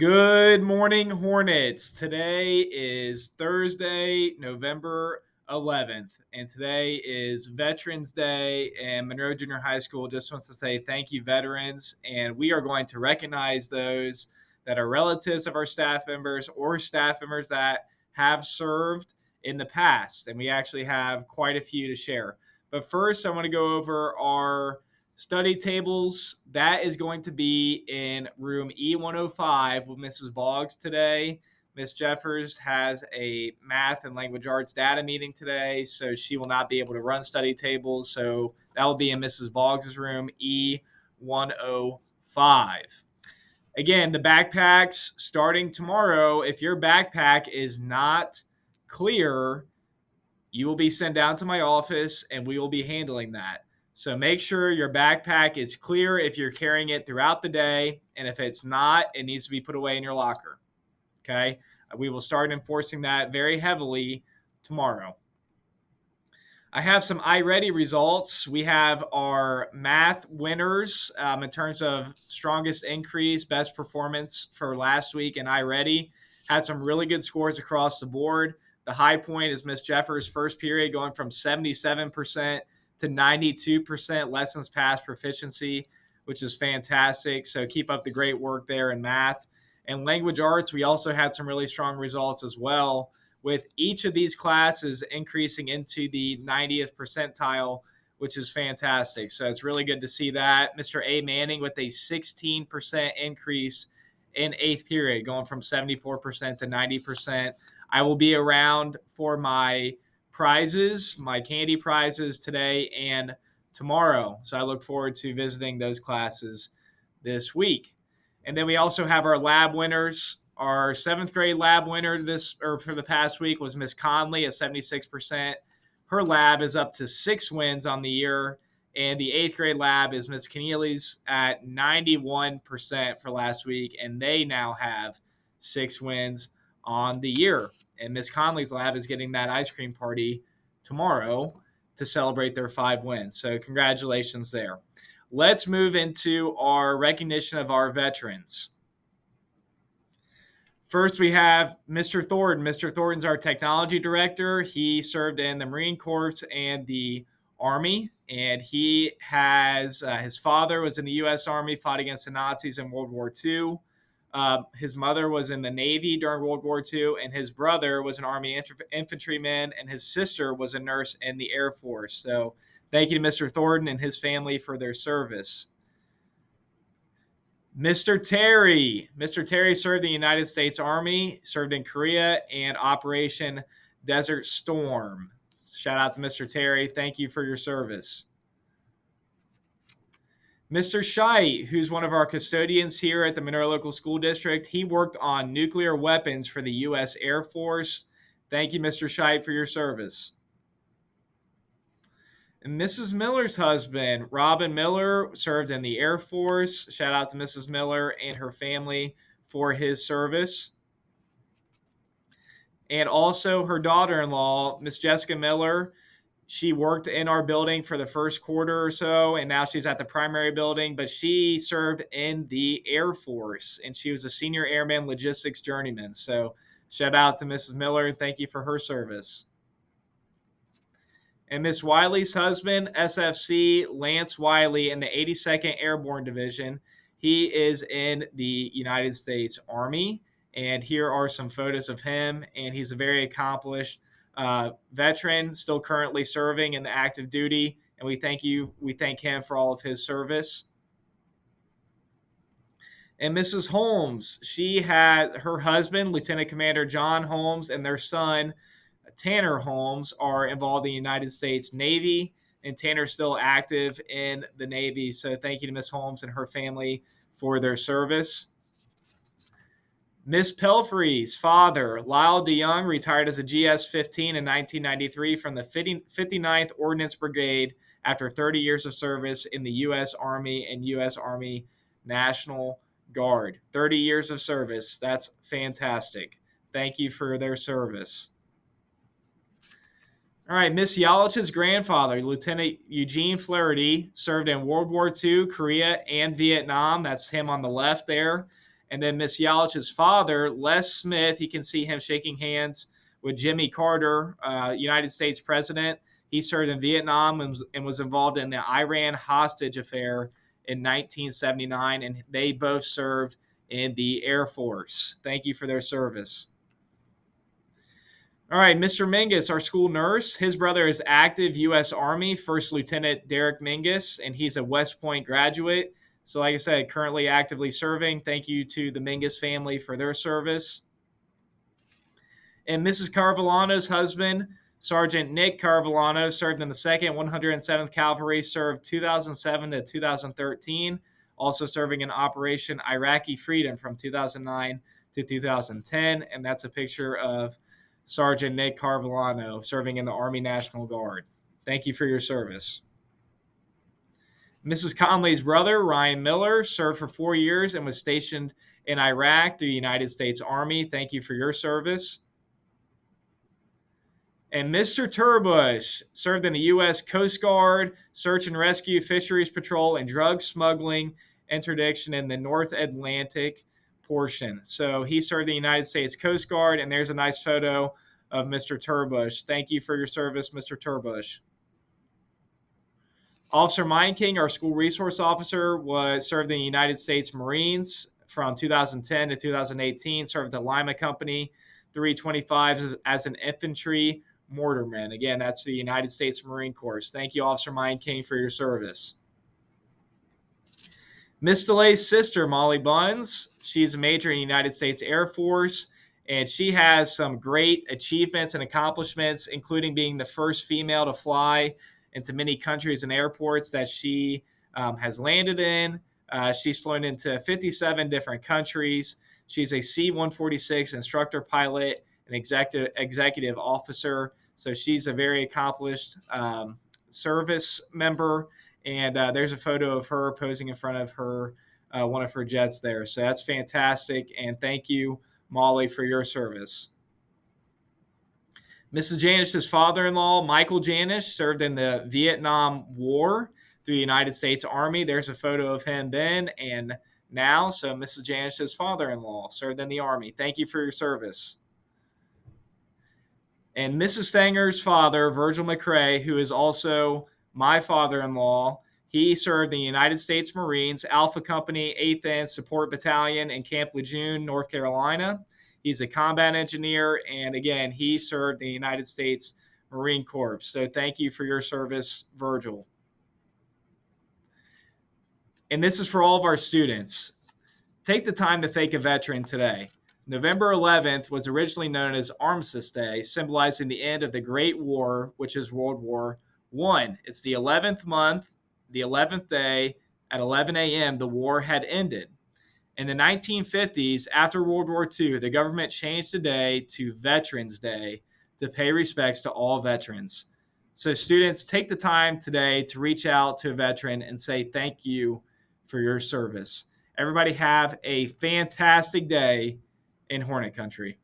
Good morning, Hornets. Today is Thursday, November 11th, and today is Veterans Day. And Monroe Junior High School just wants to say thank you, veterans. And we are going to recognize those that are relatives of our staff members or staff members that have served in the past. And we actually have quite a few to share. But first, I want to go over our study tables. That is going to be in room E105 with Mrs. Boggs today. Miss Jeffers has a math and language arts data meeting today, so she will not be able to run study tables. So that will be in Mrs. Boggs' room E105. Again, the backpacks starting tomorrow. If your backpack is not clear, you will be sent down to my office and we will be handling that. So make sure your backpack is clear if you're carrying it throughout the day. And if it's not, it needs to be put away in your locker. Okay. We will start enforcing that very heavily tomorrow. I have some iReady results. We have our math winners in terms of strongest increase, best performance for last week in iReady. Had some really good scores across the board. The high point is Miss Jeffers' first period going from 77% to 92% lessons passed proficiency, which is fantastic. So keep up the great work there in math. And language arts, we also had some really strong results as well, with each of these classes increasing into the 90th percentile, which is fantastic. So it's really good to see that. Mr. A. Manning with a 16% increase in eighth period, going from 74% to 90%. I will be around for my prizes, my candy prizes today and tomorrow. So I look forward to visiting those classes this week. And then we also have our lab winners. Our seventh grade lab winner for the past week was Miss Conley at 76%. Her lab is up to 6 wins on the year. And the eighth grade lab is Miss Keneally's at 91% for last week. And they now have 6 wins on the year. And Miss Conley's lab is getting that ice cream party tomorrow to celebrate their 5 wins. So congratulations there. Let's move into our recognition of our veterans. First, we have Mr. Thornton. Mr. Thornton's our technology director. He served in the Marine Corps and the Army, and he has his father was in the U.S. Army, fought against the Nazis in World War II. His mother was in the Navy during World War II, and his brother was an Army infantryman, and his sister was a nurse in the Air Force. So thank you to Mr. Thornton and his family for their service. Mr. Terry. Mr. Terry served in the United States Army, served in Korea and Operation Desert Storm. Shout out to Mr. Terry. Thank you for your service. Mr. Scheit, who's one of our custodians here at the Monroe Local School District, he worked on nuclear weapons for the U.S. Air Force. Thank you, Mr. Scheit, for your service. And Mrs. Miller's husband, Robin Miller, served in the Air Force. Shout out to Mrs. Miller and her family for his service. And also her daughter-in-law, Miss Jessica Miller. She worked in our building for the first quarter or so, and now she's at the primary building, but she served in the Air Force, and she was a senior airman logistics journeyman. So shout out to Mrs. Miller, and thank you for her service. And Miss Wiley's husband, SFC Lance Wiley, in the 82nd Airborne Division. He is in the United States Army, and here are some photos of him. And he's a very accomplished veteran, still currently serving in the active duty. And we thank him for all of his service. And Mrs. Holmes, she had her husband, Lieutenant Commander John Holmes, and their son, Tanner Holmes, are involved in the United States Navy, and Tanner's still active in the Navy. So thank you to Miss Holmes and her family for their service. Miss Pelfrey's father, Lyle DeYoung, retired as a GS-15 in 1993 from the 59th Ordnance Brigade after 30 years of service in the U.S. Army and U.S. Army National Guard. 30 years of service. That's fantastic. Thank you for their service. All right, Miss Yalich's grandfather, Lieutenant Eugene Flaherty, served in World War II, Korea, and Vietnam. That's him on the left there. And then Miss Yalich's father, Les Smith, you can see him shaking hands with Jimmy Carter, United States president. He served in Vietnam and was involved in the Iran hostage affair in 1979, and they both served in the Air Force. Thank you for their service. All right, Mr. Mingus, our school nurse. His brother is active U.S. Army First Lieutenant Derek Mingus, and he's a West Point graduate. So, like I said, currently actively serving. Thank you to the Mingus family for their service. And Mrs. Caravellano's husband, Sergeant Nick Caravellano, served in the 2nd 107th Cavalry, served 2007 to 2013, also serving in Operation Iraqi Freedom from 2009 to 2010. And that's a picture of Sergeant Nick Caravellano serving in the Army National Guard. Thank you for your service. Mrs. Conley's brother, Ryan Miller, served for 4 years and was stationed in Iraq through the United States Army. Thank you for your service. And Mr. Turbush served in the U.S. Coast Guard, Search and Rescue, Fisheries Patrol, and Drug Smuggling Interdiction in the North Atlantic portion. So he served the United States Coast Guard, and there's a nice photo of Mr. Turbush. Thank you for your service, Mr. Turbush. Officer Meinking, our school resource officer, was served in the United States Marines from 2010 to 2018, served the Lima Company 325 as an infantry mortarman. Again, that's the United States Marine Corps. Thank you, Officer Meinking, for your service. Miss DeLay's sister, Molly Buns, she's a major in the United States Air Force, and she has some great achievements and accomplishments, including being the first female to fly into many countries and airports that she has landed in. She's flown into 57 different countries. She's a C-146 instructor pilot and executive officer. So she's a very accomplished service member. And there's a photo of her posing in front of her one of her jets there. So that's fantastic. And thank you, Molly, for your service. Mrs. Janish's father-in-law, Michael Janish, served in the Vietnam War through the United States Army. There's a photo of him then and now. So Mrs. Janish's father-in-law served in the Army. Thank you for your service. And Mrs. Stanger's father, Virgil McCrae, who is also my father-in-law, he served in the United States Marines, Alpha Company, 8th and Support Battalion in Camp Lejeune, North Carolina. He's a combat engineer, and again, he served in the United States Marine Corps. So thank you for your service, Virgil. And this is for all of our students. Take the time to thank a veteran today. November 11th was originally known as Armistice Day, symbolizing the end of the Great War, which is World War I. It's the 11th month, the 11th day, at 11 a.m., the war had ended. In the 1950s, after World War II, the government changed the day to Veterans Day to pay respects to all veterans. So students, take the time today to reach out to a veteran and say thank you for your service. Everybody have a fantastic day in Hornet Country.